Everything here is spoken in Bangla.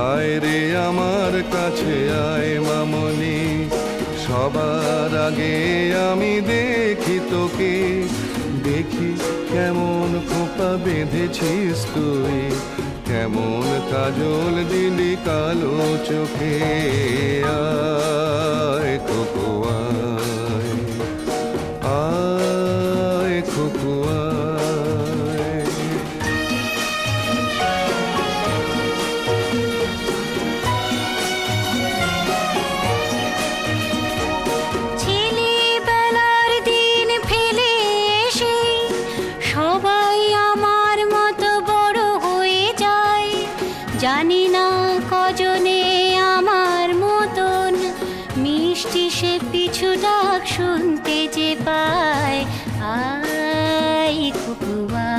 আয় রে আমার কাছে আয় মামনি, সবার আগে আমি দেখি তোকে। দেখি কেমন খোপা বেঁধেছিস তুই, কেমন কাজল দিলি কালো চোখে। আয় খোকো আয়, আয় খোকো আয়। ছেলেবেলার দিন ফেলে এসে সবাই আমার মতো বড় হয়ে যায়। জানি না কজনে আমার মতন মিষ্টি সে পিছু ডাক শুনতে যে পায়। আয় খুকুয়া